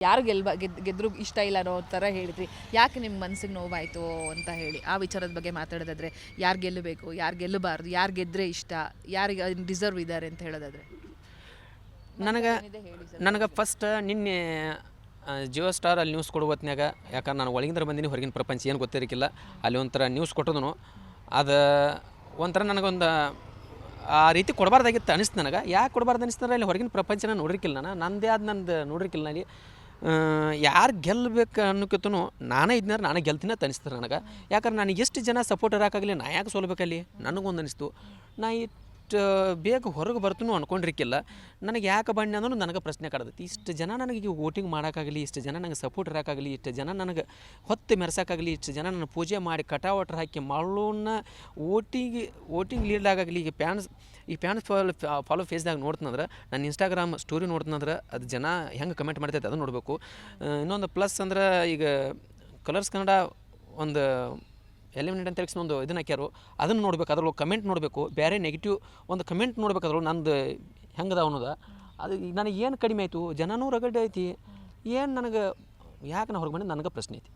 ಯಾರು ಗೆದ್ರು ಇಷ್ಟ ಇಲ್ಲ ಅನ್ನೋ ಥರ ಹೇಳಿದ್ರಿ. ಯಾಕೆ ನಿಮ್ಮ ಮನಸ್ಸಿಗೆ ನೋವಾಯಿತು ಅಂತ ಹೇಳಿ ಆ ವಿಚಾರದ ಬಗ್ಗೆ ಮಾತಾಡೋದಾದ್ರೆ ಯಾರು ಗೆಲ್ಲಬೇಕು, ಯಾರು ಗೆಲ್ಲಬಾರ್ದು, ಯಾರು ಗೆದ್ದರೆ ಇಷ್ಟ, ಯಾರಿಗೆ ಡಿಸರ್ವ್ ಇದ್ದಾರೆ ಅಂತ ಹೇಳೋದಾದ್ರೆ ನನಗೆ ಫಸ್ಟ್ ನಿನ್ನೆ ಜಿಯೋ ಸ್ಟಾರ್ ಅಲ್ಲಿ ನ್ಯೂಸ್ ಕೊಡೋ ಹೊತ್ನ್ಯಾಗ, ಯಾಕಂದ್ರೆ ನಾನು ಒಳಗಿಂದ ಬಂದೀನಿ, ಹೊರಗಿನ ಪ್ರಪಂಚ ಏನು ಗೊತ್ತಿರಕ್ಕಿಲ್ಲ. ಅಲ್ಲಿ ಒಂಥರ ನ್ಯೂಸ್ ಕೊಟ್ಟೋದನು ಅದು ಒಂಥರ ನನಗೊಂದು ಆ ರೀತಿ ಕೊಡಬಾರ್ದಾಗಿತ್ತು ಅನಿಸ್ತು ನನಗೆ. ಯಾಕೆ ಕೊಡಬಾರ್ದು ಅನಿಸ್ತಂದ್ರೆ ಅಲ್ಲಿ ಹೊರಗಿನ ಪ್ರಪಂಚನ ನೋಡಿರ್ಕಿಲ್ಲ ನಂದೇ ಆದ ನಂದು ನೋಡಿರ್ಕಿಲ್ಲ ಅಲ್ಲಿ ಯಾರು ಗೆಲ್ಲಬೇಕು ಅನ್ನೋಕ್ಕಿಂತನೂ ನಾನೇ ಇದ್ನಾರ ನಾನೇ ಗೆಲ್ತೀನಿ ಅಂತ ಅನಿಸ್ತಾರೆ ನನಗೆ. ಯಾಕಂದ್ರೆ ನನಗೆ ಎಷ್ಟು ಜನ ಸಪೋರ್ಟ್ ಇರೋಕ್ಕಾಗಲಿ, ನಾ ಯಾಕೆ ಸೋಲ್ಬೇಕಲ್ಲಿ ನನಗೊಂದು ಅನಿಸ್ತು. ನಾ ಇಷ್ಟು ಬೇಗ ಹೊರಗೆ ಬರ್ತನೂ ಅಂದ್ಕೊಂಡಿರ್ಕಿಲ್ಲ. ನನಗೆ ಯಾಕೆ ಬಣ್ಣ ಅನ್ನೋದು ನನಗೆ ಪ್ರಶ್ನೆ ಕಾಡ್ತೈತಿ. ಇಷ್ಟು ಜನ ನನಗೆ ವೋಟಿಂಗ್ ಮಾಡೋಕ್ಕಾಗಲಿ, ಇಷ್ಟು ಜನ ನನಗೆ ಸಪೋರ್ಟ್ ಇರೋಕ್ಕಾಗಲಿ, ಇಷ್ಟು ಜನ ನನಗೆ ಹೊತ್ತು ಮೆರೆಸೋಕ್ಕಾಗಲಿ, ಇಷ್ಟು ಜನ ನನ್ನ ಪೂಜೆ ಮಾಡಿ ಕಟಾವಟ್ರ್ ಹಾಕಿ ಮಳ್ಳನ್ನ ವೋಟಿಂಗ್ ಲೀಡಾಗಲಿ. ಈ ಪ್ಯಾನ್ಸ್ ಫಾಲೋ ಫೇಸ್ದಾಗ ನೋಡ್ತಂದ್ರೆ, ನನ್ನ ಇನ್ಸ್ಟಾಗ್ರಾಮ್ ಸ್ಟೋರಿ ನೋಡ್ತಂದ್ರೆ ಅದು ಜನ ಹೆಂಗೆ ಕಮೆಂಟ್ ಮಾಡ್ತೈತೆ ಅದನ್ನು ನೋಡಬೇಕು. ಇನ್ನೊಂದು ಪ್ಲಸ್ ಅಂದ್ರೆ ಈಗ ಕಲರ್ಸ್ ಕನ್ನಡ ಒಂದು ಎಲಿಮಿನೇಟ್ ಅಂತ ಹೇಳಿ ಒಂದು ಇದನ್ನು ಹಾಕ್ಯಾರು, ಅದನ್ನು ನೋಡ್ಬೇಕು. ಅದ್ರೊಳಗೆ ಕಮೆಂಟ್ ನೋಡಬೇಕು, ಬೇರೆ ನೆಗೆಟಿವ್ ಒಂದು ಕಮೆಂಟ್ ನೋಡ್ಬೇಕು. ಅದ್ರೊಳಗೆ ನಂದು ಹೆಂಗದ ಅನ್ನೋದು ಅದು ನನಗೆ ಏನು ಕಡಿಮೆ ಆಯಿತು, ಜನನೂ ರಗಡ್ ಐತಿ, ಏನು ನನಗೆ ಯಾಕೆ ನಾ ಹೊರಗೆ ಬಂದು ನನಗೆ ಪ್ರಶ್ನೆ ಐತಿ.